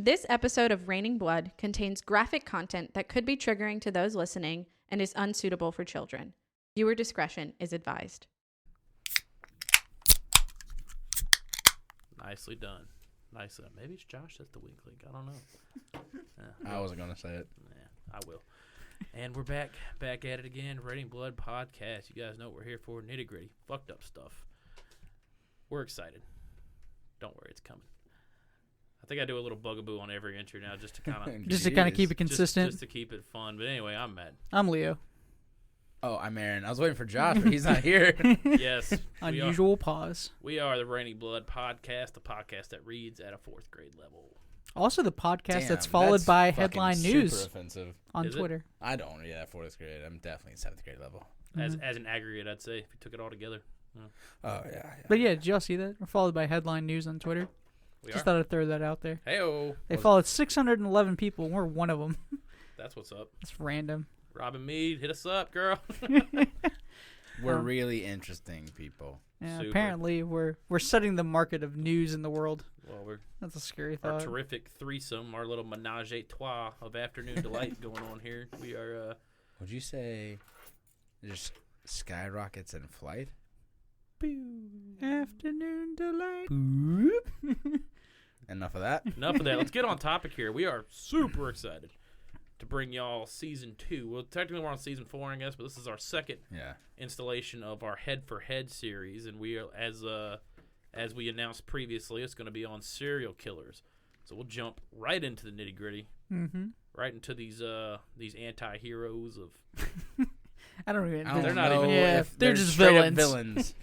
This episode of Raining Blood contains graphic content that could be triggering to those listening and is unsuitable for children. Viewer discretion is advised. Nicely done. Nicely done. Maybe it's Josh that's the weak link. I don't know. I wasn't going to say it. Yeah, I will. And we're back at it again. Raining Blood podcast. You guys know what we're here for. Nitty gritty. Fucked up stuff. We're excited. Don't worry, it's coming. I think I do a little bugaboo on every entry now just to kind of keep it consistent. Just to keep it fun. But anyway, I'm Matt. I'm Leo. Oh, I'm Aaron. I was waiting for Josh, but he's not here. Yes. Unusual pause. We are the Raining Blood podcast, the podcast that reads at a 4th grade level. Also the podcast that's followed by headline news super offensive. on Twitter. I don't read that 4th grade. I'm definitely 7th grade level. As an aggregate, I'd say, if you took it all together. Oh, yeah. But yeah, did y'all see that? We're followed by headline news on Twitter. Just thought I'd throw that out there. Hey-o. They followed 611 people, and we're one of them. That's what's up. It's random. Robin Mead, hit us up, girl. We're really interesting people. Yeah, Super. apparently we're setting the market of news in the world. Well, That's a scary our thought. terrific threesome, our little menage a trois of afternoon delight going on here. We are, Would you say there's skyrockets in flight? Afternoon delight. Enough of that. enough of that. Let's get on topic here. We are super excited to bring y'all season 2. Well, technically we're on season 4, I guess, but this is our second installation of our Head for Head series, and we are, as we announced previously, it's going to be on serial killers. So we'll jump right into the nitty gritty, right into these anti-heroes of. I don't even. They're not even. Yeah, if they're just straight up villains. villains.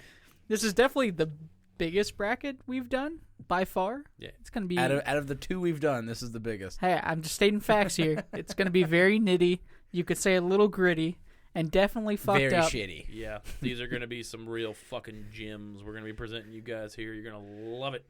This is definitely the biggest bracket we've done by far. Yeah, it's gonna be out of the 2 we've done, this is the biggest. Hey, I'm just stating facts here. It's gonna be very nitty. You could say a little gritty, and definitely fucked Very up. shitty. Yeah, these are going to be some real fucking gems we're going to be presenting you guys here. You're going to love it.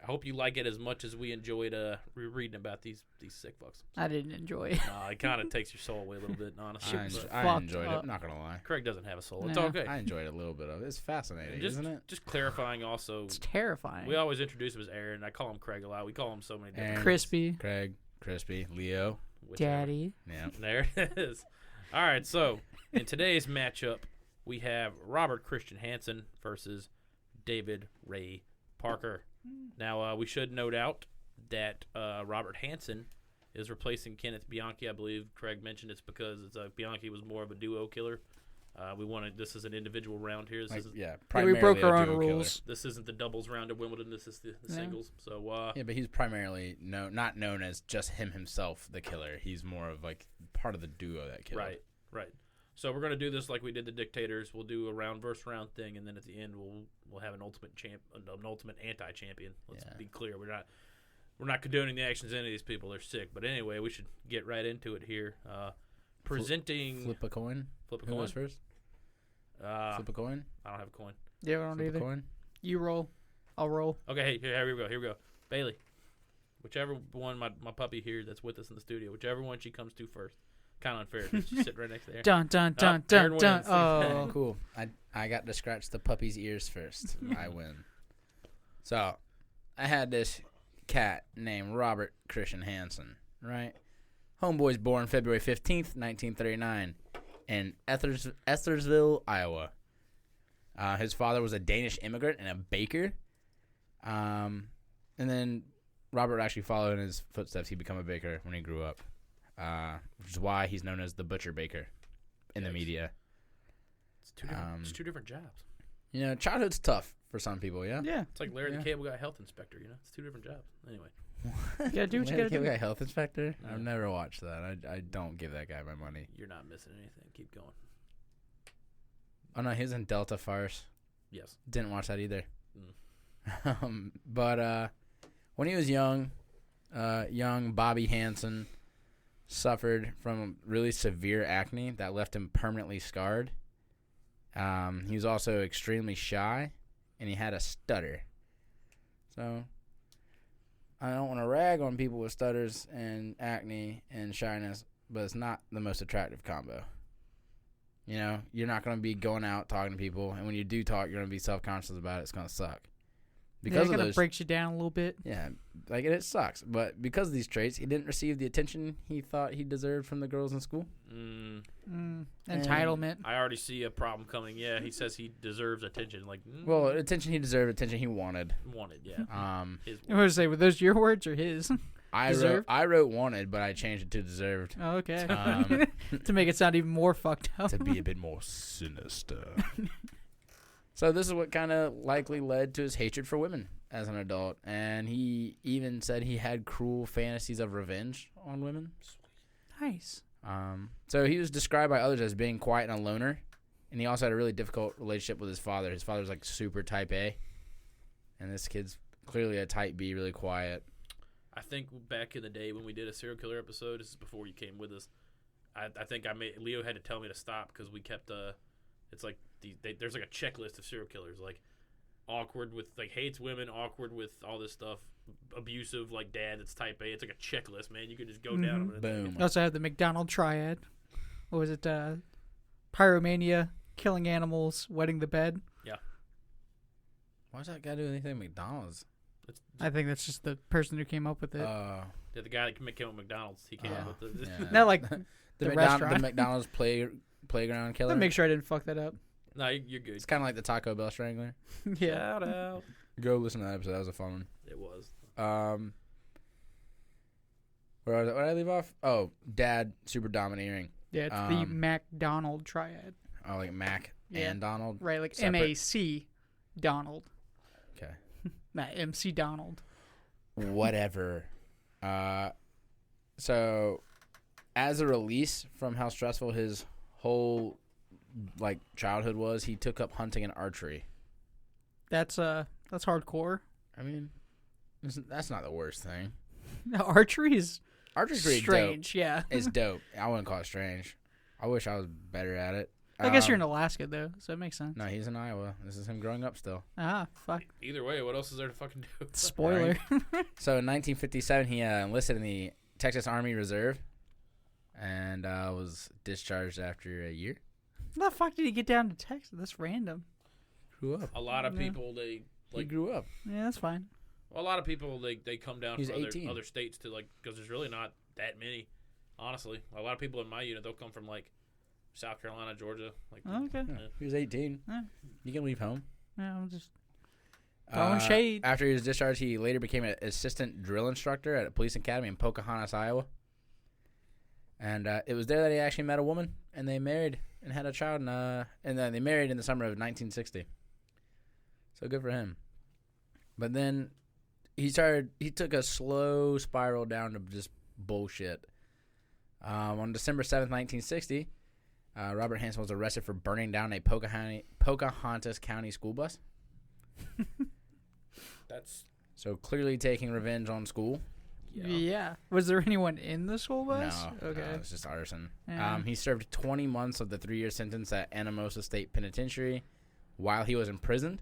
I hope you like it as much as we enjoyed reading about these sick fucks. I didn't enjoy it. It kind of takes your soul away a little bit, honestly. I enjoyed it. I'm not going to lie. Craig doesn't have a soul. It's No. okay. I enjoyed a little bit of it. It's fascinating, isn't it? Just clarifying also. It's terrifying. We always introduce him as Aaron. I call him Craig a lot. We call him so many different Aaron. Crispy. Craig, Crispy, Leo. whichever. Daddy. Yeah. There it is. All right, so in today's matchup, we have Robert Christian Hansen versus David Ray Parker. Now, we should note out that Robert Hansen is replacing Kenneth Bianchi. I believe Craig mentioned it's because Bianchi was more of a duo killer. This is an individual round here. Primarily we broke our a own duo rules. This isn't the doubles round at Wimbledon. This is the singles. So yeah, but he's primarily not known as just himself, the killer. He's more of like part of the duo that killed. Right. So we're gonna do this like we did the Dictators. We'll do a round versus round thing, and then at the end we'll have an ultimate anti-champion. Let's be clear. We're not condoning the actions of any of these people. They're sick. But anyway, we should get right into it here. Presenting. Flip a coin. Who was first? Flip a coin. I don't have a coin. Yeah, we don't Flip either. a coin. You roll. I'll roll. Okay, here we go. Bailey, whichever one my puppy here that's with us in the studio, whichever one she comes to first. Kind of unfair because she's sitting right next to her. Dun dun dun Aaron dun dun. wins. Oh, Cool. I got to scratch the puppy's ears first. I win. So, I had this cat named Robert Christian Hansen, right? Homeboy's born February 15th, 1939 in Ethersville, Iowa. His father was a Danish immigrant and a baker. And then Robert actually followed in his footsteps. He became a baker when he grew up. Which is why he's known as the Butcher Baker in the media. It's two different jobs. You know, childhood's tough for some people, yeah? yeah. It's like Larry the Cable Guy health inspector, It's two different jobs. Anyway. You gotta do what you gotta do. Guy health inspector? Yeah. I've never watched that. I don't give that guy my money. You're not missing anything. Keep going. Oh, no, he was in Delta Farce. Yes. Didn't watch that either. But when he was young Bobby Hansen suffered from really severe acne that left him permanently scarred. He was also extremely shy, and he had a stutter. So, I don't want to rag on people with stutters and acne and shyness, but it's not the most attractive combo. You know, you're not going to be going out talking to people, and when you do talk, you're going to be self-conscious about it. It's going to suck. Because it of kind of those, breaks you down a little bit. yeah, like it sucks. But because of these traits, he didn't receive the attention he thought he deserved from the girls in school. Entitlement. I already see a problem coming. Yeah, he says he deserves attention. Like, Well, attention he deserved, attention he wanted. Yeah. His I was say, were those your words or his? I wrote wanted, but I changed it to deserved. Oh, okay. To make it sound even more fucked up. To be a bit more sinister. So this is what kind of likely led to his hatred for women as an adult. And he even said he had cruel fantasies of revenge on women. Nice. So he was described by others as being quiet and a loner. And he also had a really difficult relationship with his father. His father's like super type A. And this kid's clearly a type B, really quiet. I think back in the day when we did a serial killer episode, this is before you came with us, I think Leo had to tell me to stop because we kept it's like there's like a checklist of serial killers, like awkward with like hates women, awkward with all this stuff, abusive like dad that's type A. It's like a checklist, man. You could just go down them. Boom. You also have the McDonald triad. What was it? Pyromania, killing animals, wetting the bed. Yeah. Why does that guy do anything with McDonald's? I think that's just the person who came up with it. Yeah, the guy that came up with McDonald's, he came up with it. Yeah. Not like the restaurant. The McDonald's playground killer. Let me make sure I didn't fuck that up. No, you're good. It's kind of like the Taco Bell Strangler. Yeah. Shout out. Go listen to that episode. That was a fun one. It was. Where did I leave off? Oh, dad, super domineering. Yeah, it's the McDonald triad. Oh, like Mac Yeah. and Donald? Right, like Separate. M-A-C Donald. Okay. Not MC Donald. Whatever. So, as a release from how stressful his whole like childhood was, he took up hunting and archery. That's hardcore. I mean, that's not the worst thing. No, archery is Archery's pretty strange. dope. Yeah. It's dope. I wouldn't call it strange. I wish I was better at it. I guess you're in Alaska though, so it makes sense. No, he's in Iowa. This is him growing up still. Ah, fuck. Either way, what else is there to fucking do? Spoiler. So in 1957, he enlisted in the Texas Army Reserve and was discharged after a year. How the fuck did he get down to Texas? That's random. Grew up. A lot of Yeah. people, He like grew up. Yeah, that's fine. a lot of people, they come down He's from 18. other states to, like, because there's really not that many, honestly. A lot of people in my unit, they'll come from, like, South Carolina, Georgia. Like, Oh, okay. Yeah, he was 18. Yeah. You can leave home. Yeah, I'm just throwing shade. After he was discharged, he later became an assistant drill instructor at a police academy in Pocahontas, Iowa. And it was there that he actually met a woman, and they married and had a child. And then they married in the summer of 1960. So good for him. But then he took a slow spiral down to just bullshit. On December 7th, 1960, Robert Hansen was arrested for burning down a Pocahontas County school bus. that's, So clearly taking revenge on school. Yeah. Was there anyone in the school bus? No, Okay. no, it's just arson. Yeah. He served 20 months of the 3-year sentence at Anamosa State Penitentiary. While he was imprisoned,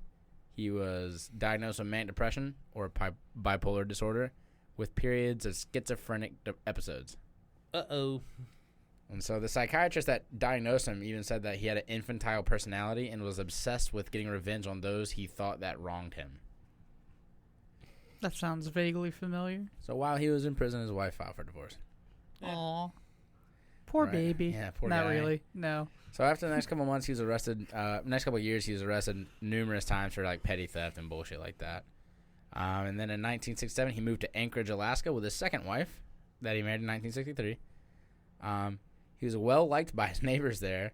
he was diagnosed with manic depression or bipolar disorder with periods of schizophrenic episodes. Uh-oh. And so the psychiatrist that diagnosed him even said that he had an infantile personality and was obsessed with getting revenge on those he thought that wronged him. That sounds vaguely familiar. So while he was in prison, his wife filed for divorce. Yeah. Aw. Poor Right. baby. Yeah, poor Not guy. really. No. So after the next couple months, he was arrested. Next couple years, he was arrested numerous times for like petty theft and bullshit like that. And then in 1967, he moved to Anchorage, Alaska, with his second wife that he married in 1963. He was well liked by his neighbors there,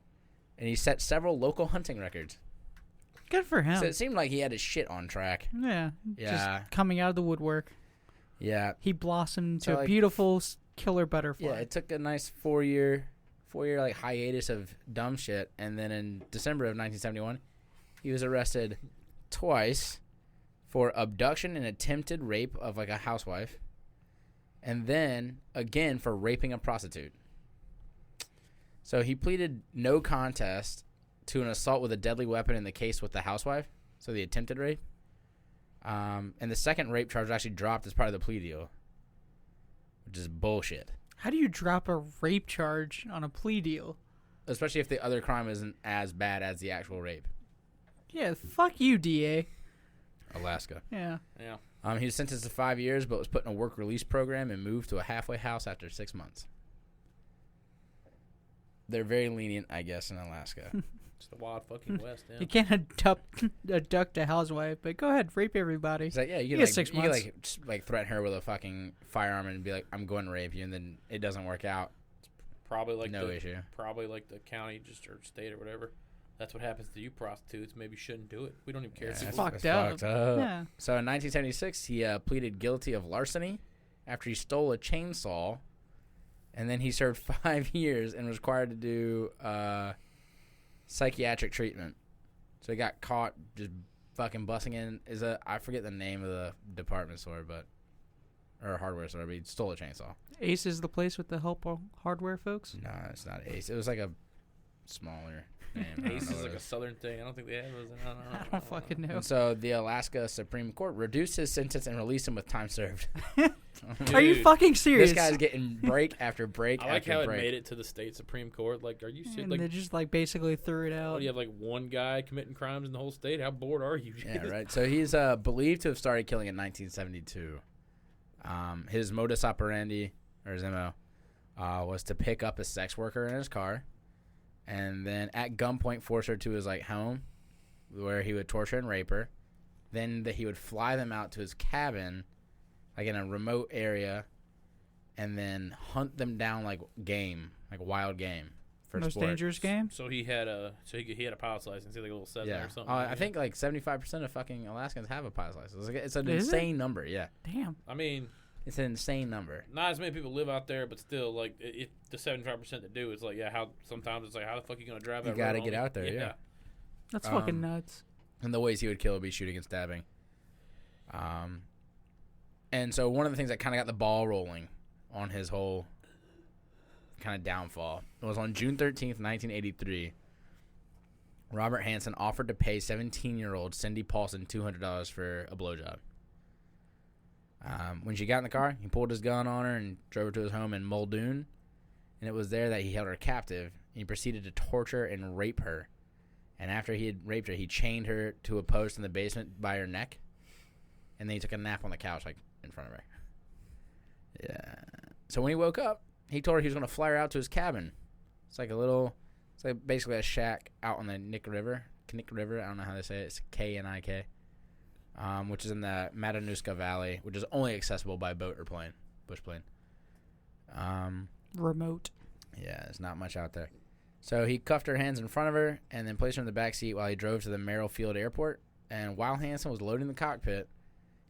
and he set several local hunting records. Good for him. So it seemed like he had his shit on track. Yeah. Yeah. Just coming out of the woodwork. Yeah, He blossomed into So, a like- beautiful killer butterfly. yeah. It took a nice 4-year like hiatus of dumb shit, and then in December of 1971, he was arrested twice for abduction and attempted rape of like a housewife, and then again for raping a prostitute. So he pleaded no contest to an assault with a deadly weapon in the case with the housewife, so the attempted rape. And the second rape charge was actually dropped as part of the plea deal, which is bullshit. How do you drop a rape charge on a plea deal? Especially if the other crime isn't as bad as the actual rape. Yeah, fuck you, DA. Alaska. Yeah. He was sentenced to 5 years, but was put in a work release program and moved to a halfway house after 6 months. They're very lenient, I guess, in Alaska. It's the wild fucking West. Yeah. You can't abduct a housewife, but go ahead, rape everybody. It's like, yeah, you can 6 months. You can like threaten her with a fucking firearm and be like, "I'm going to rape you," and then it doesn't work out. Probably like no issue. Probably like the county, just or state or whatever. That's what happens to you prostitutes. Maybe you shouldn't do it. We don't even care. Yeah, it's fucked up. Yeah. So in 1976, he pleaded guilty of larceny after he stole a chainsaw, and then he served 5 years and was required to do psychiatric treatment. So he got caught just fucking busting in. I forget the name of the department store, or hardware store, but he stole a chainsaw. Ace is the place with the help hardware folks? No, it's not Ace. It was like a smaller name. Ace is like a southern thing. I don't think they have those. I don't fucking know. And so the Alaska Supreme Court reduced his sentence and released him with time served. Are you fucking serious? This guy's getting break after break. I like how it made it to the state Supreme Court. Like, are you serious? And they just basically threw it out. What, do you have like one guy committing crimes in the whole state? How bored are you? Yeah, right. So he's believed to have started killing in 1972. His modus operandi, or his MO, was to pick up a sex worker in his car, and then at gunpoint force her to his home, where he would torture and rape her. Then he would fly them out to his cabin, in a remote area, and then hunt them down like wild game. For Most sport. dangerous game. So he had a pilot's license, like a little Cessna or something. I think 75% of fucking Alaskans have a pilot's license. It's an insane number. Yeah. Damn. I mean, it's an insane number. Not as many people live out there, but still, if the 75% that do, it's how sometimes it's how the fuck are you gonna drive? You gotta get out there. Yeah. That's fucking nuts. And the ways he would kill would be shooting and stabbing. And so one of the things that kind of got the ball rolling on his whole kind of downfall was on June 13th, 1983. Robert Hansen offered to pay 17-year-old Cindy Paulson $200 for a blowjob. When she got in the car, he pulled his gun on her and drove her to his home in Muldoon. And it was there that he held her captive. And he proceeded to torture and rape her. And after he had raped her, he chained her to a post in the basement by her neck. And then he took a nap on the couch, in front of her. Yeah. So when he woke up, he told her he was going to fly her out to his cabin. It's basically a shack out on the Knik River. I don't know how they say it. It's K-N-I-K. Which is in the Matanuska Valley, which is only accessible by boat or plane, bush plane. Remote. Yeah, there's not much out there. So he cuffed her hands in front of her and then placed her in the back seat while he drove to the Merrill Field Airport. And while Hansen was loading the cockpit,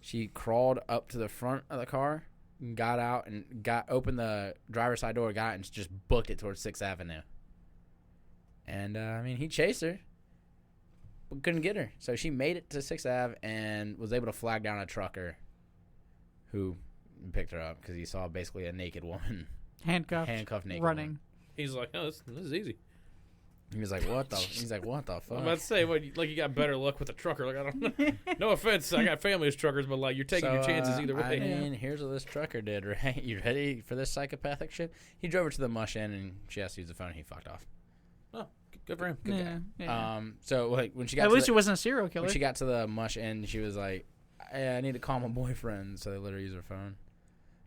she crawled up to the front of the car, and got out, and opened the driver's side door, got out, and just booked it towards 6th Avenue. And, he chased her, but couldn't get her. So she made it to 6th Ave and was able to flag down a trucker who picked her up because he saw basically a naked woman. Handcuffed naked running. Woman. He's like, oh, this is easy. He was like, what the? He's like, what the fuck? I'm about to say, you got better luck with a trucker. I don't know. No offense, I got family as truckers, but you're taking your chances either way. I mean, here's what this trucker did, right? You ready for this psychopathic shit? He drove her to the mush inn, and she asked to use the phone, and he fucked off. Oh, good for him. Good guy. Yeah. So when she got at least he wasn't a serial killer. When she got to the mush inn, she was like, I need to call my boyfriend, so they let her use her phone.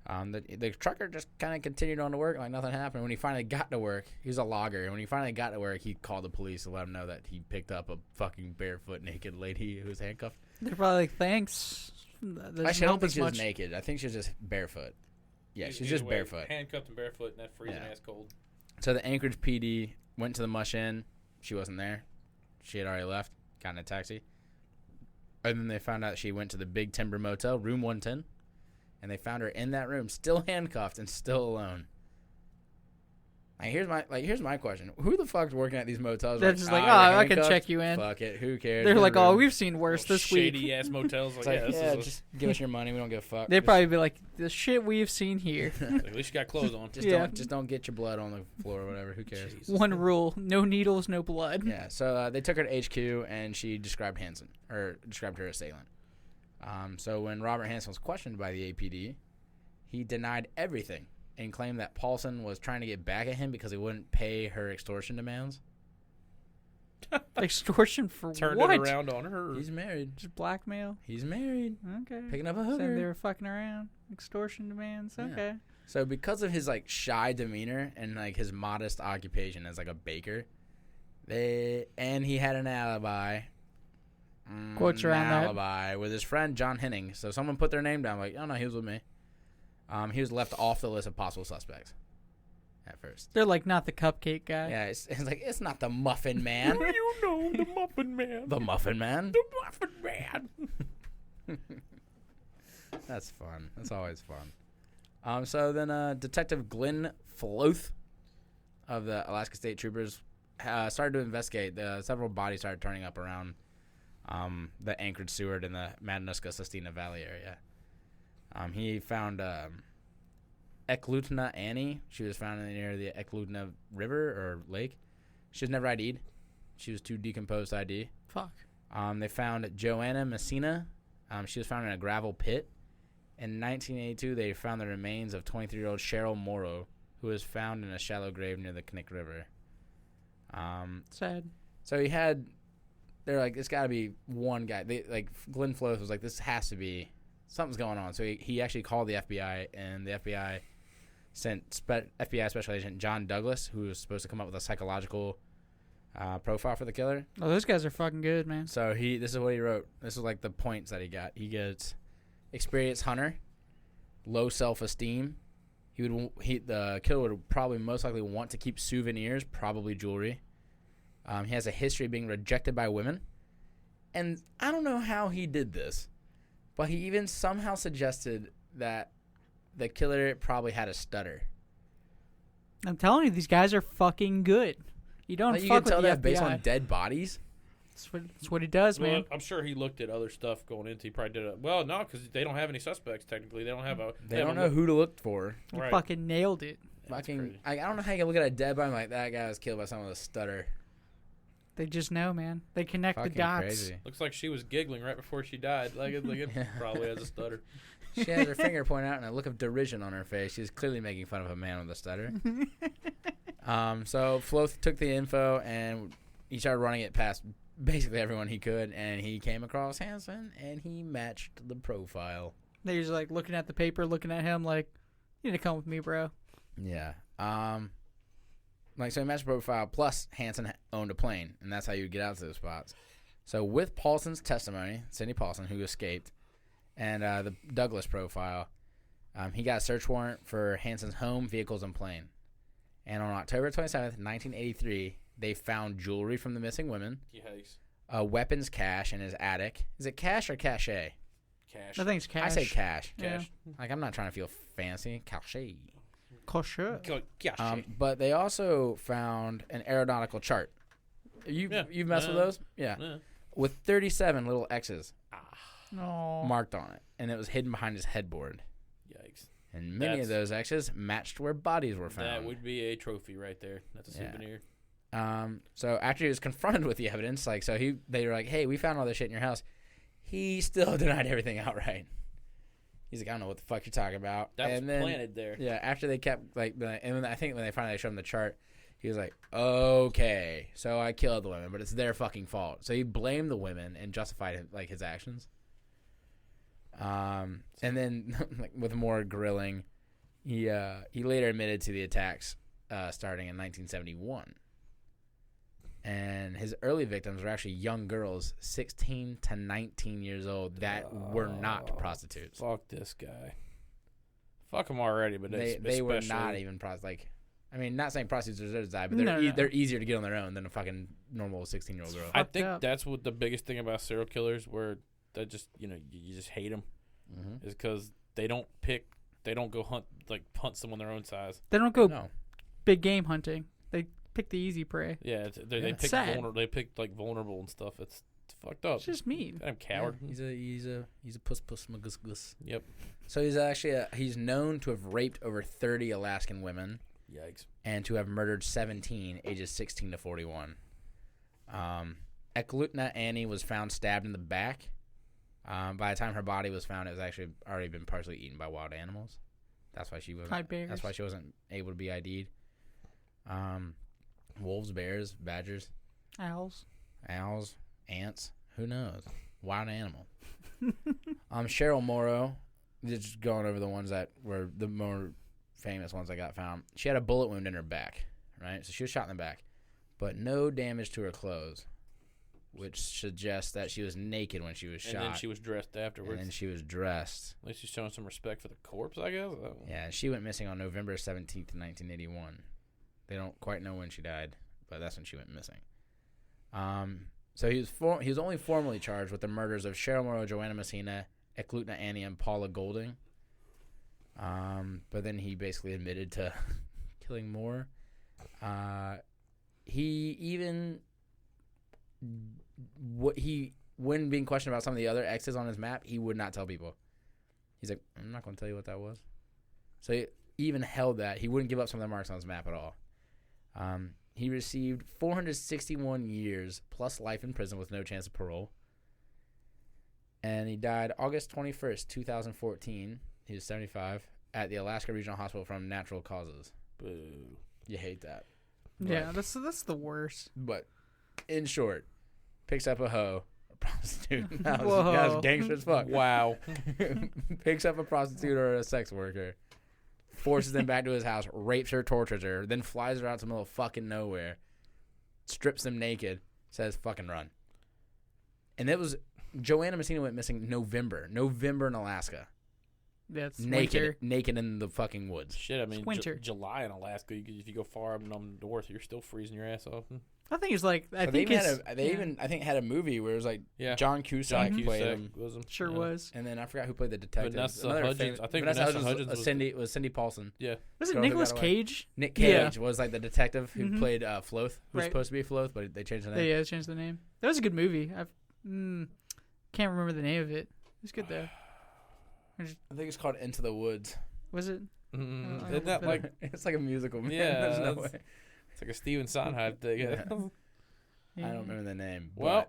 The trucker just kind of continued on to work like nothing happened. When he finally got to work, he was a logger. And when he finally got to work, he called the police to let them know that he picked up a fucking barefoot naked lady who was handcuffed. They're probably like, thanks. Actually, I don't think she was naked. I think she was just barefoot. Yeah, she's just barefoot. Handcuffed and barefoot in that freezing ass cold. So the Anchorage PD went to the mush inn. She wasn't there. She had already left. Got in a taxi. And then they found out she went to the Big Timber Motel, room 110. And they found her in that room, still handcuffed and still alone. Here's my question: who the fuck's working at these motels? They're just I can check you in. Fuck it, who cares? They're like, we've seen worse this week. Shady ass motels. Just give us your money. We don't give a fuck. They'd probably be like, the shit we've seen here. At least you got clothes on. Just don't get your blood on the floor or whatever. Who cares? Jesus. One rule: no needles, no blood. Yeah. So they took her to HQ, and she described her assailant. So when Robert Hansen was questioned by the APD, he denied everything and claimed that Paulson was trying to get back at him because he wouldn't pay her extortion demands. Extortion for Turned what? it around on her. He's married. Just blackmail. He's married. Okay. Picking up a Saying they hooker. were fucking around. Extortion demands. Yeah. Okay. So because of his like shy demeanor and like his modest occupation as like a baker, and he had an alibi. Quotes around that. Alibi with his friend John Henning. So someone put their name down. Like, oh no, he was with me. He was left off the list of possible suspects at first. They're like not the cupcake guy. Yeah, it's like it's not the Muffin Man. You know the Muffin Man. The Muffin Man. The Muffin Man. That's fun. That's always fun. So then Detective Glenn Floth of the Alaska State Troopers started to investigate. Several bodies started turning up around the Anchorage Seward in the Matanuska-Sustina Valley area. He found Eklutna Annie. She was found near the Eklutna River or lake. She was never ID'd. She was too decomposed to ID. Fuck. They found Joanna Messina. She was found in a gravel pit. In 1982, they found the remains of 23-year-old Cheryl Morrow, who was found in a shallow grave near the Knik River. Sad. So they're like, it's got to be one guy. Glenn Floth was like, this has to be, something's going on. So he actually called the FBI, and the FBI sent FBI Special Agent John Douglas, who was supposed to come up with a psychological profile for the killer. Oh, those guys are fucking good, man. So this is what he wrote. This is like the points that he got. He gets experienced hunter, low self-esteem. The killer would probably most likely want to keep souvenirs, probably jewelry. He has a history of being rejected by women. And I don't know how he did this, but he even somehow suggested that the killer probably had a stutter. I'm telling you, these guys are fucking good. You don't Like, you fuck can with tell the that FBI. based on dead bodies. That's what he does, Well, man. I'm sure he looked at other stuff going into. He probably did it. Well, no, because they don't have any suspects. Technically, they don't have a. They don't know who to look for. You Right. fucking nailed it. Fucking, I don't know how you can look at a dead body and be like, that guy was killed by someone with a stutter. They just know, man. They connect Fucking the dots. crazy. Looks like she was giggling right before she died. Like it Yeah. probably has a stutter. She has her finger pointed out and a look of derision on her face. She's clearly making fun of a man with a stutter. So Floth took the info and he started running it past basically everyone he could, and he came across Hansen and he matched the profile. They're just like looking at the paper, looking at him like, you need to come with me, bro. Yeah. So he matched the profile, plus Hansen owned a plane, and that's how you get out to those spots. So with Paulson's testimony, Sidney Paulson, who escaped, and the Douglas profile, he got a search warrant for Hansen's home, vehicles, and plane. And on October 27th, 1983, they found jewelry from the missing women, Yikes. weapons cache in his attic. Is it cache or cache? Cash. I think it's cash. I say cache. Yeah. Cash. Like, I'm not trying to feel fancy. Cache. Kosher. Cash. But they also found an aeronautical chart. You've messed with those? Yeah. With 37 little X's No. marked on it. And it was hidden behind his headboard. Yikes. And many of those X's matched where bodies were found. That would be a trophy right there. That's a souvenir. So after he was confronted with the evidence, they were like, hey, we found all this shit in your house. He still denied everything outright. He's like, I don't know what the fuck you're talking about. That was and then, planted there. Yeah, after they kept, I think when they finally showed him the chart, he was like, okay, so I killed the women, but it's their fucking fault. So he blamed the women and justified, his actions. And then, with more grilling, he later admitted to the attacks starting in 1971. And his early victims were actually young girls, 16 to 19 years old, that were not prostitutes. Fuck this guy. Fuck him already, but They were not even prostitutes. Not saying prostitutes deserve to die, but they're easier to get on their own than a fucking normal 16-year-old girl. I think that's what the biggest thing about serial killers, where they just, you just hate them, is because they don't go hunt someone their own size. They don't go big game hunting. They pick the easy prey. Yeah, they pick vulnerable. They pick vulnerable and stuff. It's fucked up. It's just mean. I'm coward. Yeah, he's a puss gus gus. Yep. So he's actually he's known to have raped over 30 Alaskan women. Yikes. And to have murdered 17, ages 16 to 41. Eklutna Annie was found stabbed in the back. By the time her body was found, it was actually already been partially eaten by wild animals. That's why she wasn't able to be ID'd. Wolves, bears, badgers, Owls. owls, ants, who knows? Wild animal. Cheryl Morrow, just going over the ones that were the more famous ones I got found. She had a bullet wound in her back, right? So she was shot in the back, but no damage to her clothes, which suggests that she was naked when she was shot. And then she was dressed afterwards. And then she was dressed. At least she's showing some respect for the corpse, I guess. Yeah, she went missing on November 17th, 1981. They don't quite know when she died, but that's when she went missing. So he was only formally charged with the murders of Cheryl Morrow, Joanna Messina, Eklutna Annie, and Paula Golding. But then he basically admitted to killing more. When being questioned about some of the other X's on his map, he would not tell people. He's like, I'm not going to tell you what that was. So he even held that. He wouldn't give up some of the marks on his map at all. He received 461 years plus life in prison with no chance of parole. And he died August 21st, 2014. He was 75 at the Alaska Regional Hospital from natural causes. Boo. You hate that. Yeah, that's the worst. But in short, picks up a hoe, a prostitute. That Whoa. was gangster as fuck. Wow. Picks up a prostitute or a sex worker, forces them back to his house, rapes her, tortures her, then flies her out to the middle of fucking nowhere, strips them naked, says fucking run. And it was Joanna Messina went missing November in Alaska. That's naked winter. In the fucking woods. Shit, I mean, It's winter. July in Alaska, if you go far up north, you're still freezing your ass off. I think it's like I think had a movie where it was like John Cusack played him. Was him. Sure Yeah. was. And then I forgot who played the detective. Vanessa Another Hudgens. I think Vanessa Vanessa Hudgens Hudgens was Cindy Paulson. Yeah. Was it Girl who Nicolas got away. Cage? Nick Cage was like the detective who played Floth, who was Right. supposed to be Floth, but they changed the name. Yeah, they changed the name. That was a good movie. I can't remember the name of it. It was good though. I think it's called Into the Woods. Was it? Isn't that like It's like a musical. Man. Yeah, There's no way. it's like a Steven Sondheim thing. Yeah. Yeah. I don't remember the name. Well,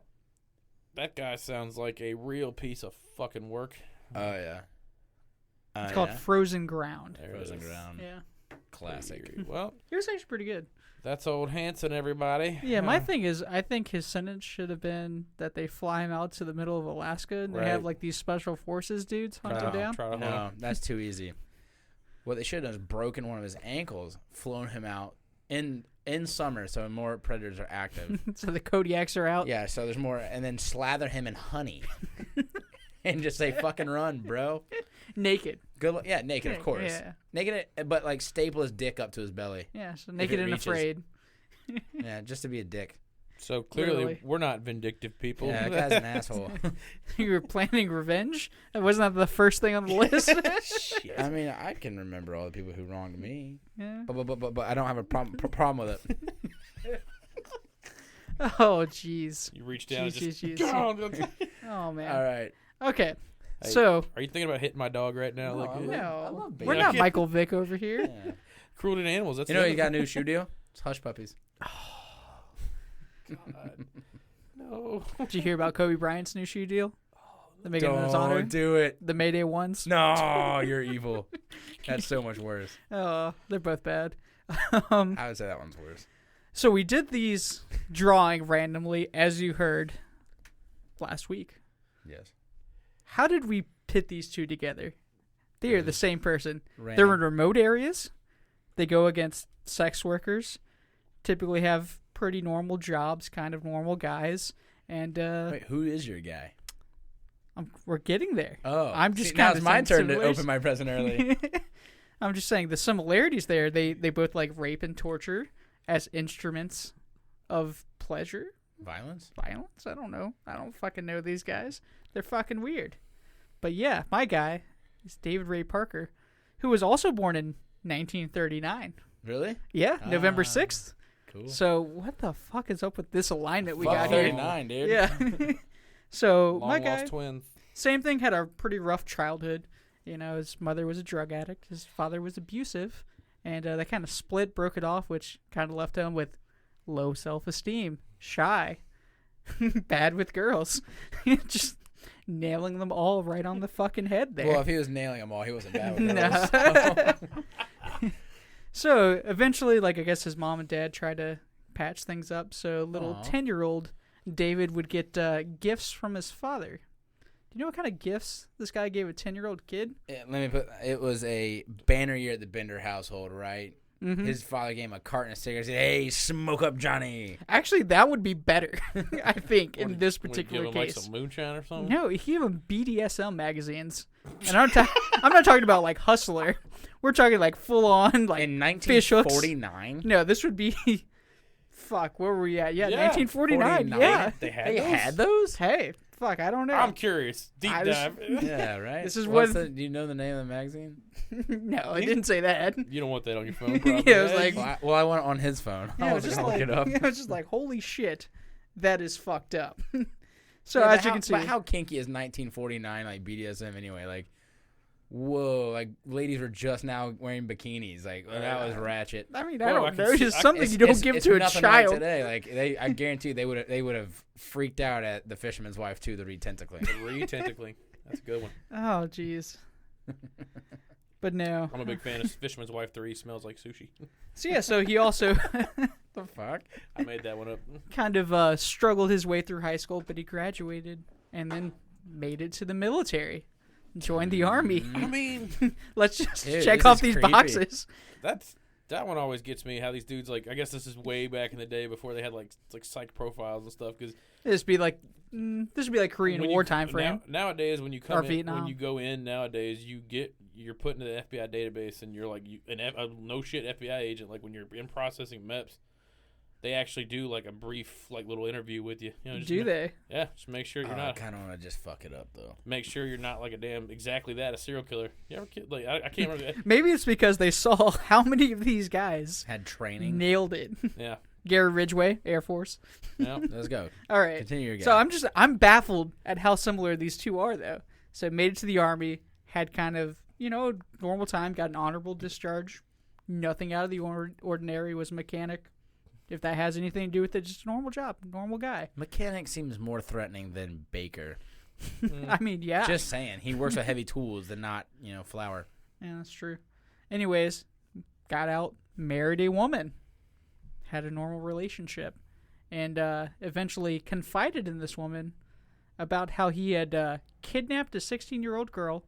that guy sounds like a real piece of fucking work. Oh yeah. It's called Frozen Ground. There it Frozen is. Ground. Yeah. Classic. Well, It was actually pretty good. that's old Hanson, everybody. Yeah, my thing is, I think his sentence should have been that they fly him out to the middle of Alaska and they have like these special forces dudes hunt him down. No, that's too easy. What they should have done is broken one of his ankles, flown him out in summer so more predators are active. So the Kodiaks are out. Yeah, so there's more, and then slather him in honey, and just say "fucking run, bro." Naked. Good luck. Yeah, naked, of course. Yeah. Naked, but like staple his dick up to his belly. Yeah, so naked it and reaches. afraid. Yeah, just to be a dick. So clearly, Literally. we're not vindictive people. Yeah, that guy's an asshole. You were planning revenge? Wasn't that the first thing on the list? I mean, I can remember all the people who wronged me, Yeah. but I don't have a problem with it. Oh, jeez. You reach down and just Jeez. go. Oh, man. All right. Okay. Hey, So, are you thinking about hitting my dog right now? No, Like, I love- no, baby. we're not Michael Vick over here. Yeah. cruelty to animals. That's You know, the you other got a new shoe deal. It's Hush Puppies. God. No. Did you hear about Kobe Bryant's new shoe deal? They're making it in his honor. Don't do it. The Mayday ones. No, you're evil. That's so much worse. Oh, they're both bad. I would say that one's worse. So we did these drawing randomly, as you heard last week. Yes. How did we pit these two together? They are the same person. Random. They're in remote areas. They go against sex workers. Typically have pretty normal jobs, kind of normal guys. And Wait, who is your guy? we're getting there. Oh, I'm just now kinda it's my saying turn to similarities. open my present early. I'm just saying the similarities there. They both like rape and torture as instruments of pleasure. Violence? Violence? I don't know. I don't fucking know these guys. They're fucking weird. But yeah, my guy is David Ray Parker, who was also born in 1939. Really? Yeah, November Ah. 6th. Cool. So what the fuck is up with this alignment we Fuck got here? 39, dude. Yeah. So my Long guy, lost twin. same thing, had a pretty rough childhood. You know, his mother was a drug addict. His father was abusive. And they kind of split, broke it off, which kind of left him with low self-esteem, shy, bad with girls. Just nailing them all right on the fucking head there. Well, if he was nailing them all, he wasn't bad with girls. No. So eventually, like, I guess his mom and dad tried to patch things up. So little Aw. 10-year-old David would get gifts from his father. Do you know what kind of gifts this guy gave a 10-year-old kid? It was a banner year at the Bender household, right? Mm-hmm. His father gave him a carton of cigarettes. Said, "Hey, smoke up, Johnny." Actually, that would be better, I think, in this Would particular give him, case. like some moonshine or something? No, he gave him BDSM magazines. And I'm not talking about, like, Hustler. We're talking, like, full-on, like, In fish hooks. 1949? No, this would be... Fuck, where were we at? Yeah, Yeah, 1949. Yeah. They They had those? Hey, fuck, I don't know. I'm curious. Deep dive. Yeah, right? This is do you know the name of the magazine? No, I didn't say that. You don't want that on your phone, probably. Yeah, it was like... I want it on his phone. Yeah, I it was was just going to like, look it up. it was just like, holy shit, that is fucked up. So Yeah, as you can see, but how kinky is 1949 like BDSM anyway? Like, whoa, like ladies were just now wearing bikinis. Like that was ratchet. I mean, Well, I I don't can know. It's see- just I- something you don't give to a nothing child. Like today, like I guarantee they would have freaked out at The Fisherman's Wife too. The read tentacling. Tentacling. That's a good one. Oh, jeez. But no. I'm a big fan of Fisherman's Wife 3. Smells like sushi. So yeah, so he also The fuck? I made that one up. kind of struggled his way through high school, but he graduated and then made it to the military, joined the army. I mean, Let's just Dude, check this off is these creepy. boxes. that one always gets me. How these dudes like. I guess this is way back in the day before they had like psych profiles and stuff. Because This would be like Korean War time frame. Nowadays, when you Or come in, Vietnam. when you go in nowadays, you're put into the FBI database, and you're like a no shit FBI agent. Like when you're in processing MEPS, they actually do like a brief like little interview with you. You know, just Do they? Yeah, just make sure you're I not. kind of want to just fuck it up though. Make sure you're not like a serial killer. You ever kid? Like I can't remember. Maybe it's because they saw how many of these guys Had training. nailed it. Yeah. Gary Ridgway, Air Force. Yeah. Let's go. All right. Continue your game. So I'm baffled at how similar these two are, though. So made it to the Army, had kind of, normal time, got an honorable discharge. Nothing out of the ordinary, was a mechanic. If that has anything to do with it, just a normal job, normal guy. Mechanic seems more threatening than baker. I mean, yeah. Just saying. He works with heavy tools than not, flour. Yeah, that's true. Anyways, got out, married a woman, had a normal relationship, and eventually confided in this woman about how he had kidnapped a 16-year-old girl,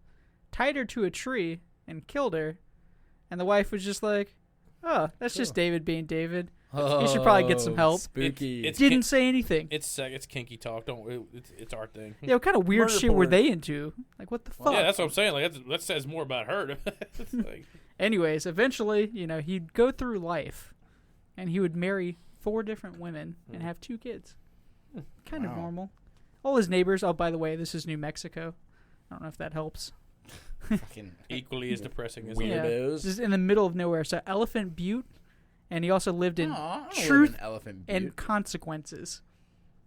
tied her to a tree, and killed her. And the wife was just like, oh, that's just David being David. You should probably get some help. Spooky. It's Didn't say anything. It's kinky talk. It's our thing. Yeah, what kind of weird Murder shit were porn. they into? Like, what the fuck? Yeah, that's what I'm saying. Like that says more about her. It's like, Anyways, eventually, he'd go through life, and he would marry 4 different women and have 2 kids. Kind of Wow. normal. All his neighbors. Oh, by the way, this is New Mexico. I don't know if that helps. Fucking equally as depressing as weirdos. Just in the middle of nowhere. So Elephant Butte, and he also lived in Aw, I don't live Truth in Elephant Butte. and Consequences.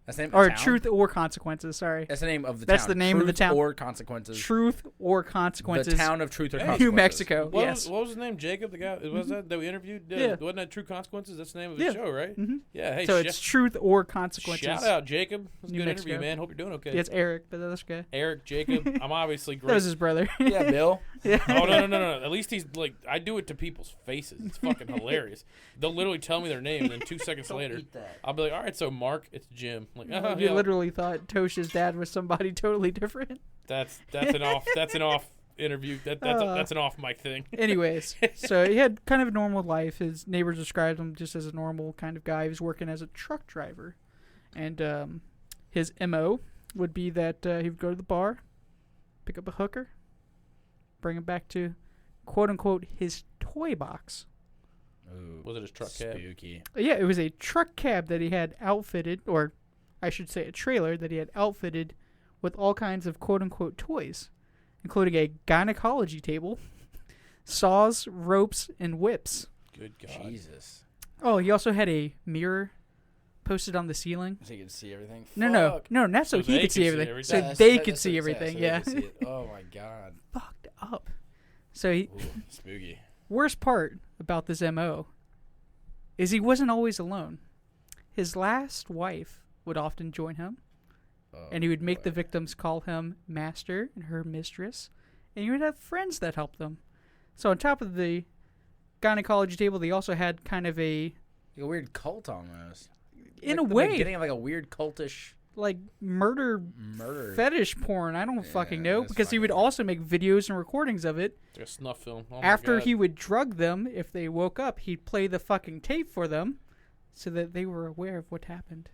That's the name Or of the town? Truth or Consequences, sorry. That's the name of the That's town. the name of the Truth town. or Consequences. Truth or Consequences. The town of Truth or New Consequences. New Mexico, What, yes. what was his name? Jacob, the guy was that we interviewed? Yeah. Wasn't that True Consequences? That's the name of his Yeah. show, right? Mm-hmm. Yeah. Hey, So it's Truth or Consequences. shout out Jacob. It was a New good Mexico. interview, man. Hope you're doing okay. Yeah, it's Eric, but that's okay. Eric, Jacob. I'm obviously That great. was his brother. Yeah, Bill. Yeah. Oh no! At least he's like, I do it to people's faces. It's fucking hilarious. They'll literally tell me their name, and then 2 seconds later, I'll be like, "All right, so Mark, it's Jim." I'm like, You yeah, literally thought Tosh's dad was somebody totally different. that's an off interview. That's an off mic thing. Anyways, so he had kind of a normal life. His neighbors described him just as a normal kind of guy. He was working as a truck driver, and his MO would be that he would go to the bar, pick up a hooker, bring him back to, quote unquote, his toy box. Ooh, Was it his truck cab? spooky. Yeah, it was a truck cab that he had outfitted, or I should say a trailer that he had outfitted with all kinds of quote unquote toys, including a gynecology table, saws, ropes, and whips. Good God. Jesus. Oh, he also had a mirror posted on the ceiling. So you can see everything? No, Fuck. not so he they could see everything. everything. So That's- they that- could that's see what it says, everything. so they Yeah, can see it. Oh my God. fucked up. So he, Ooh, spooky. worst part about this MO is he wasn't always alone. His last wife would often join him, Oh, and he would make boy. the victims call him master and her mistress, and he would have friends that helped them. So on top of the gynecology table, they also had kind of a Like a weird cult almost. in like a way. Getting like a weird cultish. Like murder fetish porn. I don't fucking know. Because he would also make videos and recordings of it. Like a snuff film. Oh After he would drug them, if they woke up, he'd play the fucking tape for them so that they were aware of what happened.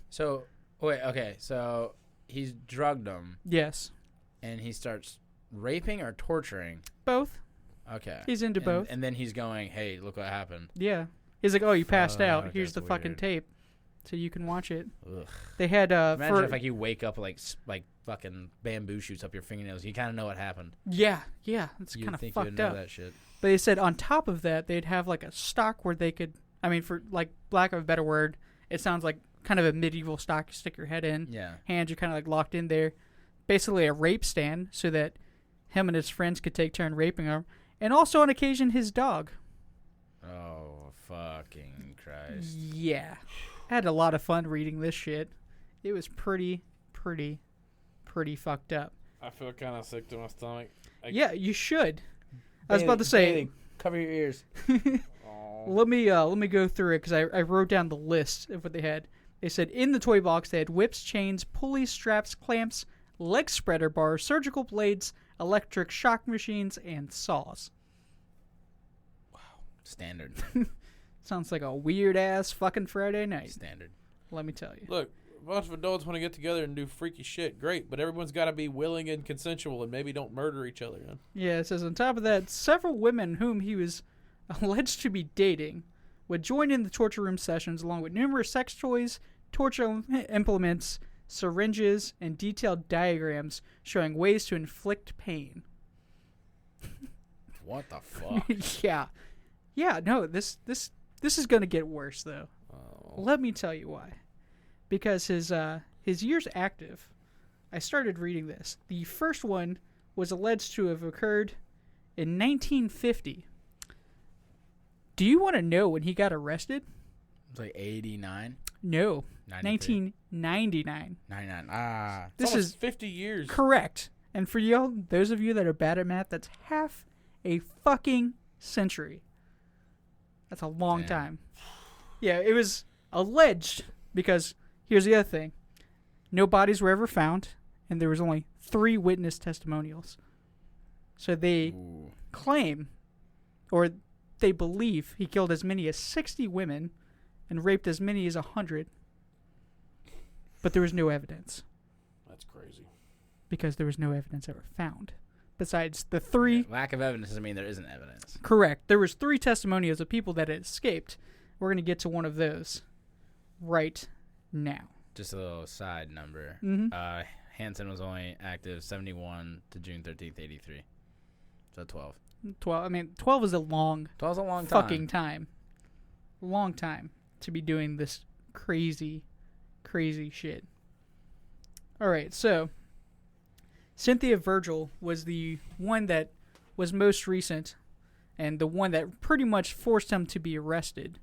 So, wait, okay. So he's drugged them. Yes. And he starts raping or torturing? Both. Okay. He's into both. And then he's going, hey, look what happened. Yeah. He's like, oh, you passed out. Here's the fucking tape. So you can watch it. Ugh. They had imagine if like you wake up like fucking bamboo shoots up your fingernails. You kind of know what happened. Yeah, it's kind of fucked up. That shit. But they said on top of that, they'd have like a stock where they could. I mean, for like lack of a better word, it sounds like kind of a medieval stock. You stick your head in. Yeah. Hands are kind of like locked in there. Basically a rape stand, so that him and his friends could take turn raping him, and also on occasion his dog. Oh fucking Christ! Yeah. I had a lot of fun reading this shit. It was pretty fucked up. I feel kind of sick to my stomach. Yeah, you should. I was about to say, cover your ears. Let me go through it because I wrote down the list of what they had. They said in the toy box they had whips, chains, pulleys, straps, clamps, leg spreader bars, surgical blades, electric shock machines, and saws. Wow, standard. Sounds like a weird-ass fucking Friday night. Standard. Let me tell you. Look, a bunch of adults want to get together and do freaky shit. Great, but everyone's got to be willing and consensual and maybe don't murder each other. Huh? Yeah, it says on top of that, several women whom he was alleged to be dating would join in the torture room sessions along with numerous sex toys, torture implements, syringes, and detailed diagrams showing ways to inflict pain. What the fuck? Yeah, no, this is going to get worse, though. Oh. Let me tell you why. Because his years active, I started reading this. The first one was alleged to have occurred in 1950. Do you want to know when he got arrested? It's like 89? No. 93? 1999. 99. Ah. This is 50 years. Correct. And for y'all, those of you that are bad at math, that's half a fucking century. That's a long time. Yeah, it was alleged because here's the other thing. No bodies were ever found, and there was only 3 witness testimonials. So they claim, or they believe, he killed as many as 60 women and raped as many as 100. But there was no evidence. That's crazy. Because there was no evidence ever found. Besides the 3... Lack of evidence doesn't mean there isn't evidence. Correct. There was 3 testimonials of people that had escaped. We're going to get to one of those right now. Just a little side number. Mm-hmm. Hansen was only active 71 to June 13th, 83. So 12. 12. I mean, 12 is a long... 12 is a long fucking time. Long time to be doing this crazy shit. All right, so... Cynthia Virgil was the one that was most recent and the one that pretty much forced him to be arrested,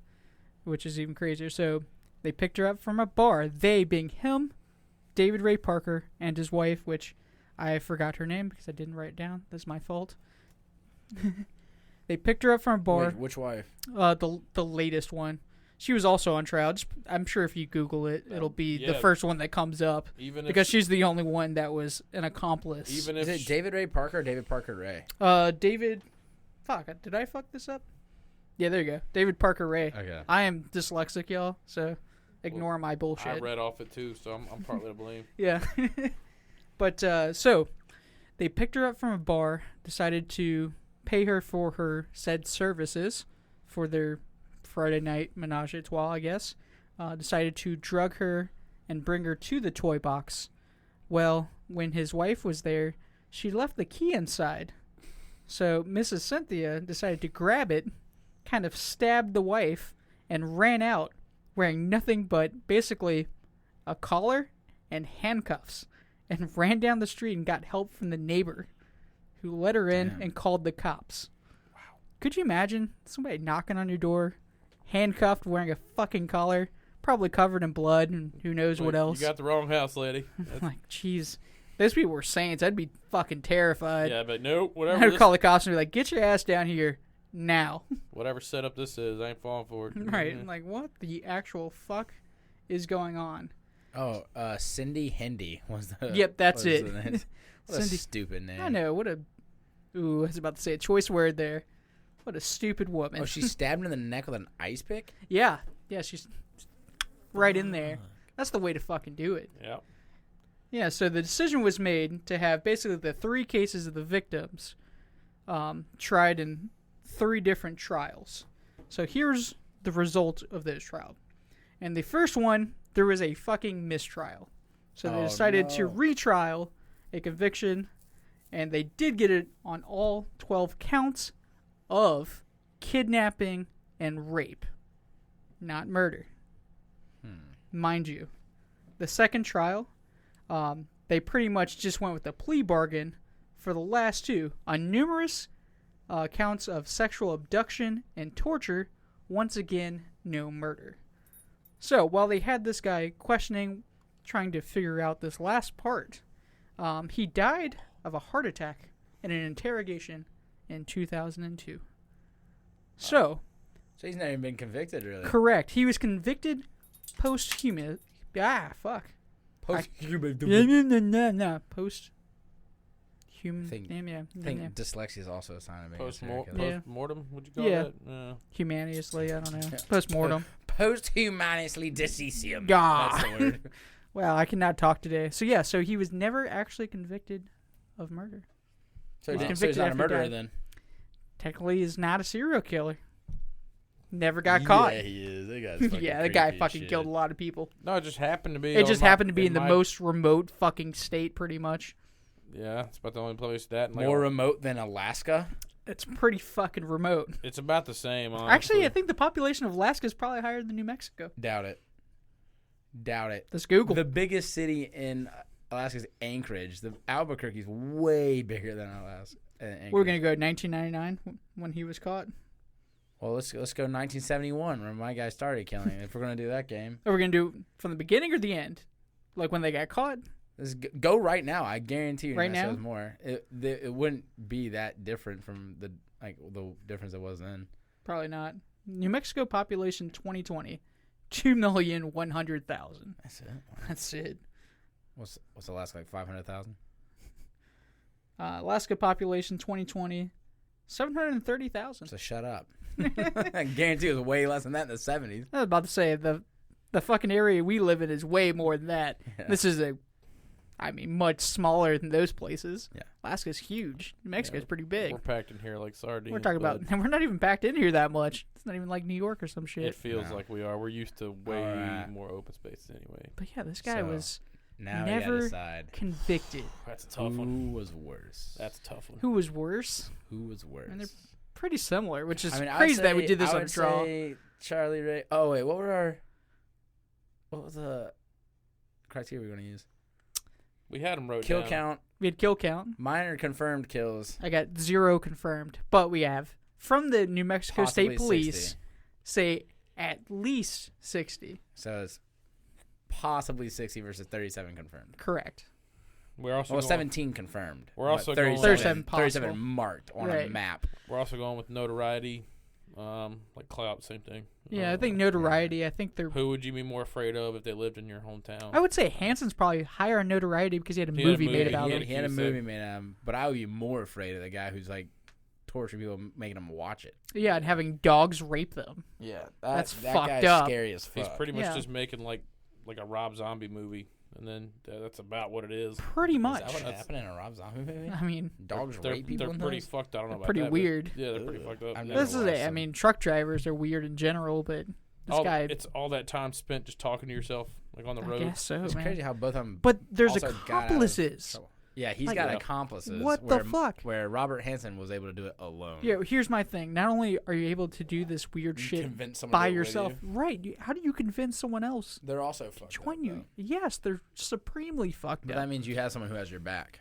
which is even crazier. So they picked her up from a bar, they being him, David Ray Parker, and his wife, which I forgot her name because I didn't write it down. That's my fault. They picked her up from a bar. Wait, which wife? The latest one. She was also on trial. I'm sure if you Google it, it'll be the first one that comes up. Because she's the only one that was an accomplice. Is it David Ray Parker or David Parker Ray? David... Fuck, did I fuck this up? Yeah, there you go. David Parker Ray. Okay. I am dyslexic, y'all, so ignore my bullshit. I read off it too, so I'm partly to blame. Yeah. But, so, they picked her up from a bar, decided to pay her for her said services for their Friday night menage a trois, I guess. Decided to drug her and bring her to the toy box. Well, when his wife was there, she left the key inside. So Mrs. Cynthia decided to grab it, kind of stabbed the wife, and ran out wearing nothing but basically a collar and handcuffs, and ran down the street and got help from the neighbor who let her in and called the cops. Wow. Could you imagine somebody knocking on your door, handcuffed, wearing a fucking collar, probably covered in blood, and who knows what else? You got the wrong house, lady. Like, jeez. Those people were saints. I'd be fucking terrified. Yeah, but nope, whatever. I'd call the cops and be like, get your ass down here now. Whatever setup this is, I ain't falling for it. Right. I'm like, what the actual fuck is going on? Oh, Cindy Hendy was the. Yep, that's was it. the name. What Cindy- a stupid name. I know. What a. Ooh, I was about to say a choice word there. What a stupid woman. Oh, she stabbed him in the neck with an ice pick? Yeah. Yeah, she's right in there. That's the way to fucking do it. Yep. Yeah, so the decision was made to have basically the 3 cases of the victims tried in 3 different trials. So here's the result of those trials. And the first one, there was a fucking mistrial. So they decided to retrial a conviction, and they did get it on all 12 counts of kidnapping and rape, not murder. Mind you, the second trial, they pretty much just went with the plea bargain for the last 2 on numerous counts of sexual abduction and torture. Once again, no murder. So while they had this guy questioning, trying to figure out this last part, he died of a heart attack in an interrogation in 2002. So he's not even been convicted, really. correct. He was convicted posthumous. Post-human. I think dyslexia is also a sign of being a serial killer. Post-mortem, would you call Yeah. that? Humaniously, I don't know. Post-mortem. Posthumously deceased. Gah. That's the word. Well, I cannot talk today. So yeah, so he was never actually convicted of murder. So He was he's convicted not a after murderer death. then. Technically, he's not a serial killer. Never got caught. Yeah, he is. That guy's fucking Yeah, that guy creepy as fucking shit. killed a lot of people. No, it just happened to be. It just happened to be in the most remote fucking state, pretty much. Yeah, it's about the only place that. And More remote than Alaska? It's pretty fucking remote. It's about the same. Honestly. Actually, I think the population of Alaska is probably higher than New Mexico. Doubt it. Let's Google. The biggest city in Alaska is Anchorage. The Albuquerque's way bigger than Alaska. We're gonna go 1999 when he was caught. Well, let's go 1971 when my guy started killing. If we're gonna do that game, Are we gonna do it from the beginning or the end? Like when they got caught? let's go right now. I guarantee you. Right that now? says more. It wouldn't be that different from the difference it was then. Probably not. New Mexico population 2020, 2,100,000. That's it. That's it. What's Alaska, like 500,000? Alaska population 2020, 730,000. So shut up. I guarantee it was way less than that in the 70s. I was about to say the fucking area we live in is way more than that. Yeah. This is much smaller than those places. Yeah. Alaska's huge. New Mexico's pretty big. We're packed in here like sardines. We're talking about, and we're not even packed in here that much. It's not even like New York or some shit. It feels No. like we are. We're used to way Alright. more open spaces anyway. But yeah, this guy So, was Now we never gotta decide convicted. That's a tough one. who was worse. That's a tough one. Who was worse? Who was worse? And they're pretty similar, which is I would crazy that we say- did this I on would draw. say Charlie Ray. Oh wait, what was the criteria we were gonna use? We had them wrote Kill down. count, We had kill count. minor confirmed kills. I got 0 confirmed, but we have from the New Mexico Possibly State Police 60. say at least 60. So it's possibly 60 versus 37 confirmed. Correct. We're also Well, going, 17 confirmed. We're also but going- 37 possible. 37 marked on Right. a map. We're also going with notoriety, like clout, same thing. Yeah, I think notoriety. I think they're. Who would you be more afraid of if they lived in your hometown? I would say Hanson's probably higher on notoriety because he had a He had a movie made movie, about He him. had a You movie said. made of him, but I would be more afraid of the guy who's like torturing people, making them watch it. Yeah, and having dogs rape them. Yeah, That's that fucked guy's up. scary as fuck. He's pretty much Yeah. just making like a Rob Zombie movie, and then that's about what it is. Pretty Is much. that what That's- happened in a Rob Zombie movie? I mean, Dogs They're, rape people they're in pretty those? fucked. I don't know about pretty that, but weird. Yeah, they're pretty fucked up. I've Yeah. never this is watched it. I them. mean, truck drivers are weird in general, but this guy. It's all that time spent just talking to yourself, like on the I road. guess so, It's man. crazy how both of them. But there's also got out of accomplices. trouble. Yeah, he's Like, got yeah. accomplices. What where, the fuck? Where Robert Hansen was able to do it alone. Yeah, here's my thing. Not only are you able to do this weird You shit convince someone by to do it with yourself, you. right? How do you convince someone else They're also to fucked join up, you? though. Yes, they're supremely fucked But up. that means you have someone who has your back.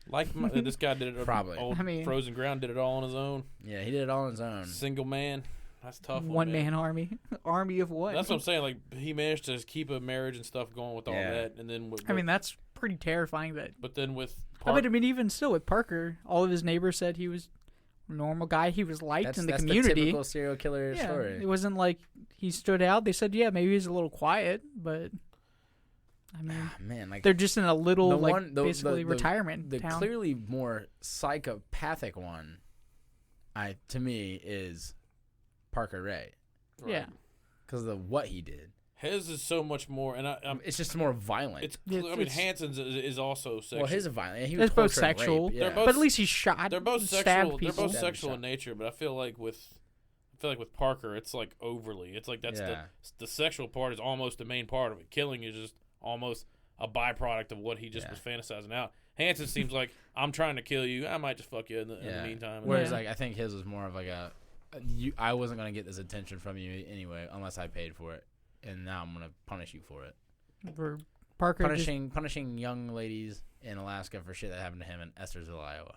Like this guy did it. Probably. Old I mean- Frozen Ground did it all on his own. Yeah, he did it all on his own. Single man. That's a tough. One man army, army of what? That's what I'm saying. Like he managed to keep a marriage and stuff going with all Yeah. that, and then I mean, that's pretty terrifying. That but then with I mean, even still with Parker, all of his neighbors said he was normal guy. He was liked in the that's community. the typical serial killer story. It wasn't like he stood out. They said, yeah, maybe he's a little quiet, but I mean, man, like they're just in a little basically retirement the town. clearly more psychopathic one, to me, is Parker Ray. Right. Yeah, because of what he did. His is so much more, and it's just more violent. Hansen's is also sexual. Well, his is violent. He was both sexual, yeah. but at least he shot. They're both stabbed sexual. people. They're both sexual in nature, but I feel like with Parker, it's like overly. It's like that's the sexual part is almost the main part of it. Killing is just almost a byproduct of what he just was fantasizing out. Hansen seems like, I'm trying to kill you. I might just fuck you in the meantime. Whereas like I think his was more of like I wasn't gonna get this attention from you anyway unless I paid for it. And now I'm gonna punish you for it. For Parker, punishing young ladies in Alaska for shit that happened to him in Estersville, Iowa,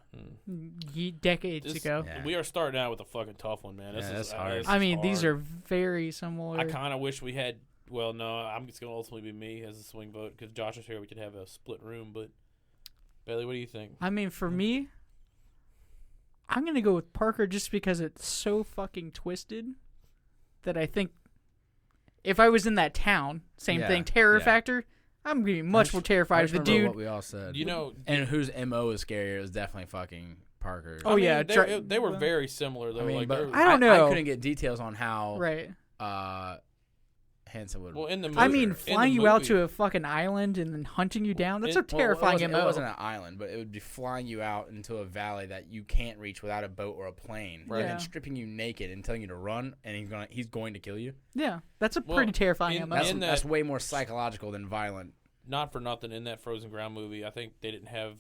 decades ago. Yeah. We are starting out with a fucking tough one, man. This is hard. I mean, these are very similar. I kind of wish we had. Well, no, I'm just gonna ultimately be me as a swing vote because Josh is here. We could have a split room, but Bailey, what do you think? I mean, for me, I'm gonna go with Parker just because it's so fucking twisted that I think. If I was in that town, same thing, terror factor, I'm going to be much more terrified of the dude. What we all said. And whose MO is scarier is definitely fucking Parker. Oh, yeah. They were very similar, though. I mean, but I don't know. I couldn't get details on how Hansen would. Well, in the movie, I mean, flying you out to a fucking island and then hunting you down, that's a terrifying MO. It wasn't an island, but it would be flying you out into a valley that you can't reach without a boat or a plane. Right. And then stripping you naked and telling you to run, and he's going to kill you. Yeah, that's a pretty terrifying MO. That's way more psychological than violent. Not for nothing, in that Frozen Ground movie, I think they didn't have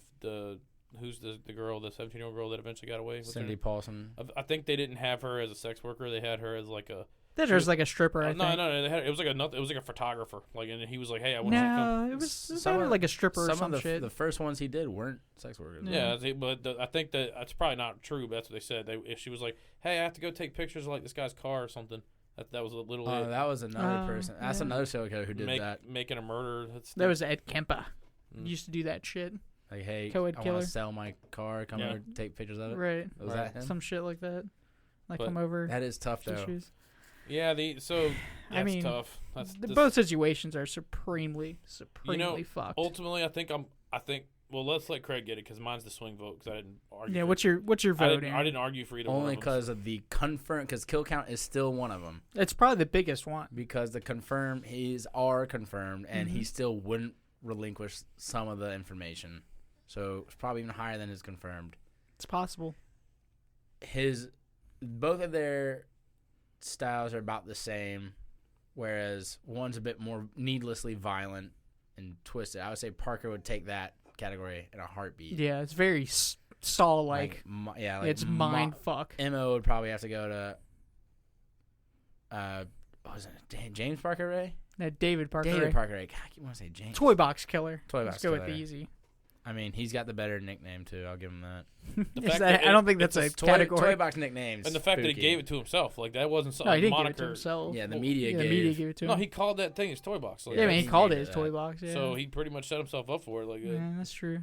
who's the girl, the 17-year-old girl that eventually got away? Cindy Paulson. I think they didn't have her as a sex worker. They had her as like a... That was like a stripper, I think. No. It was like a photographer. Like, and he was like, "Hey, I want you to come." No, it was like a stripper or some shit. The first ones he did weren't sex workers. Yeah, but I think that's probably not true. But that's what they said. If she was like, "Hey, I have to go take pictures of like this guy's car or something," that was a little. That was another person. That's another serial killer who did that. Making a murder. That was Ed Kempa. Used to do that shit. Like, hey, Co-ed I killer. want to sell my car. Come over, take pictures of it. Right. Was that him? Some shit like that. Like, come over. That is tough though. That's tough. Both situations are supremely fucked. Ultimately, I think. Well, let's let Craig get it because mine's the swing vote because I didn't argue. Yeah, what's your vote? I didn't argue for either one. Only because of the confirm, because kill count is still one of them. It's probably the biggest one because the confirmed are confirmed, and he still wouldn't relinquish some of the information, so it's probably even higher than his confirmed. It's possible. Both of their styles are about the same, whereas one's a bit more needlessly violent and twisted. I would say Parker would take that category in a heartbeat. Yeah, it's very Saw-like. It's mind fuck. MO would probably have to go to what was it, James Parker Ray? No, David Parker Ray. God, I want to say James. Toy Box Killer. Let's go with the easy. I mean, he's got the better nickname too. I'll give him that. I don't think that's a category. Toy Box nicknames. And the fact that he gave it to himself, like that wasn't something. No, he didn't moniker. give it to himself. Yeah, the media gave it to him. No, he called that thing his Toy Box. Like, he called it his Toy Box. Yeah. So he pretty much set himself up for it. Like, yeah, that's true.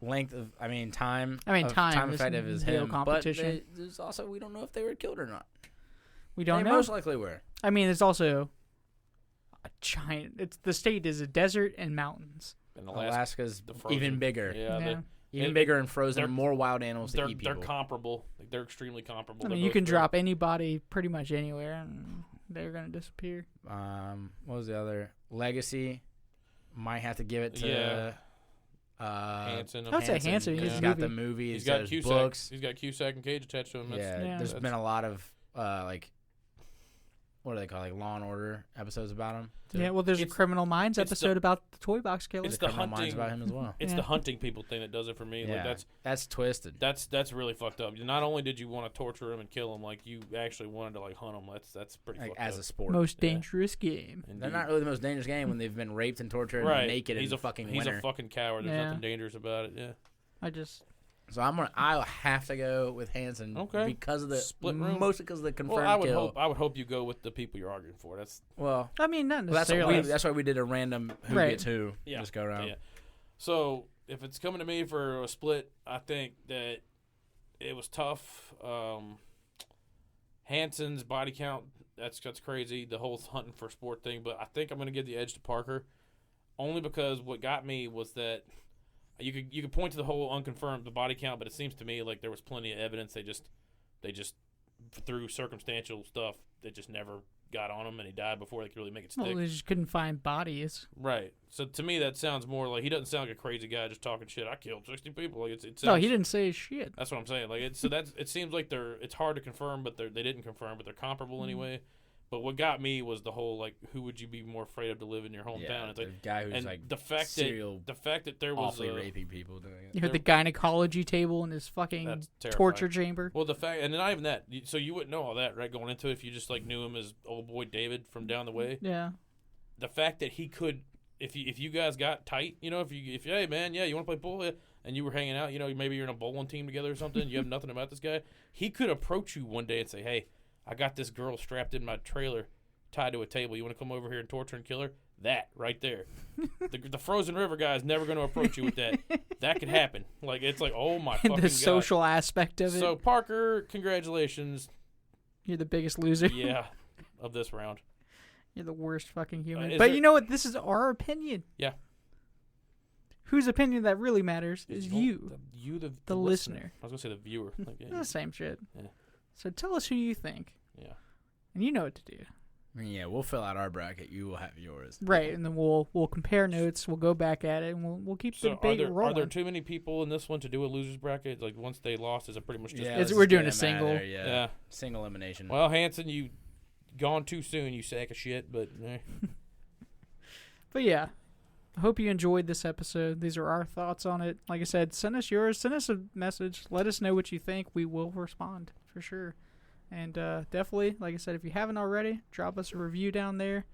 Length of, time. Time effective is no him. competition. But there's also, we don't know if they were killed or not. We don't know. Most likely were. I mean, it's also a giant. The state is a desert and mountains. And Alaska's even bigger. Yeah. Even bigger and frozen. More wild animals to eat people. They're comparable. Like, they're extremely comparable. I mean, you can drop anybody pretty much anywhere, and they're gonna disappear. What was the other? Legacy. Might have to give it to. Hansen. I would say Hansen. He's got the movie. He's got Cusack. books. He's got Cusack and Cage attached to him. There's been a lot of what do they call Law and Order episodes about him? Too. Yeah, well, there's a Criminal Minds episode about the Toy Box Killer. It's the Criminal Minds about him as well. It's the hunting people thing that does it for me. Yeah, like that's twisted. That's really fucked up. Not only did you want to torture him and kill him, like you actually wanted to hunt him. That's pretty fucked as up. a sport. Most dangerous game. They're not really the most dangerous game when they've been raped and tortured and naked in the fucking winter. He's a fucking coward. There's nothing dangerous about it. Yeah. So I'll have to go with Hansen because of the split room. Mostly because of the confirmed kill. I would hope you go with the people you're arguing for. I mean, not necessarily. That's why we did a random who gets who. Yeah. Just go around. Yeah. So if it's coming to me for a split, I think that it was tough. Hanson's body count, that's crazy. The whole hunting for sport thing, but I think I'm going to give the edge to Parker, only because what got me was that you could point to the whole unconfirmed the body count, but it seems to me like there was plenty of evidence. They just through circumstantial stuff, they just never got on him, and he died before they could really make it stick. Well, they just couldn't find bodies. Right. So to me, that sounds more like he doesn't sound like a crazy guy just talking shit. I killed 60 people. Like it sounds, No, he didn't say shit. That's what I'm saying. Like it seems like it's hard to confirm, but they didn't confirm, but they're comparable anyway. But what got me was the whole like, who would you be more afraid of to live in your hometown? Yeah, it's the like guy who's and like the fact that there was awfully raping people doing it. You had the gynecology table in his fucking torture chamber. Well, the fact, and not even that. So you wouldn't know all that, right? Going into it, if you just like knew him as old boy David from down the way. Yeah. The fact that he could, if you guys got tight, you know, if hey man, yeah, you want to play pool, and you were hanging out, you know, maybe you're in a bowling team together or something. You have nothing about this guy. He could approach you one day and say, hey, I got this girl strapped in my trailer, tied to a table. You want to come over here and torture and kill her? That right there. The frozen river guy is never going to approach you with that. That could happen. Like it's like, oh my fucking god. The social aspect of it. So Parker, congratulations. You're the biggest loser. Yeah, of this round. You're the worst fucking human. But you know what? This is our opinion. Yeah. Whose opinion that really matters is you. The listener. I was going to say the viewer. Like, yeah, the same shit. Yeah. So tell us who you think. Yeah. And you know what to do. I mean, yeah, we'll fill out our bracket. You will have yours. Right, and then we'll compare notes. We'll go back at it, and we'll keep the debate rolling. Are there too many people in this one to do a losers bracket? Like once they lost, is it pretty much just? Yeah, we're doing a single. There, yeah, single elimination. Well, Hanson, you gone too soon, you sack of shit. But. But yeah, I hope you enjoyed this episode. These are our thoughts on it. Like I said, send us yours. Send us a message. Let us know what you think. We will respond for sure. And definitely, like I said, if you haven't already, drop us a review down there.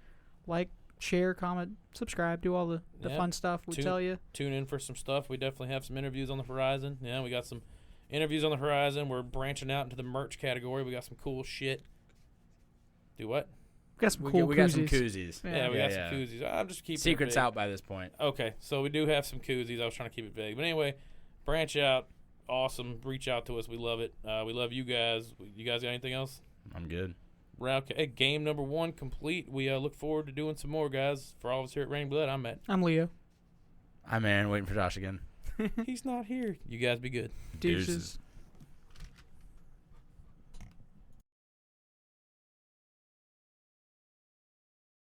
Like, share, comment, subscribe, do all the fun stuff we tell you. Tune in for some stuff. We definitely have some interviews on the horizon. Yeah, we got some interviews on the horizon. We're branching out into the merch category. We got some cool shit. Do what? We got some cool koozies. We got some koozies. Yeah, we got some koozies. I'm just keeping secrets it vague. out by this point. Okay, so we do have some koozies. I was trying to keep it vague. But anyway, branch out. Awesome. Reach out to us. We love it. We love you guys. You guys got anything else? I'm good. Okay, game number 1 complete. We look forward to doing some more, guys. For all of us here at Raining Blood, I'm Matt. I'm Leo. I'm Aaron, waiting for Josh again. He's not here. You guys be good. Deuces.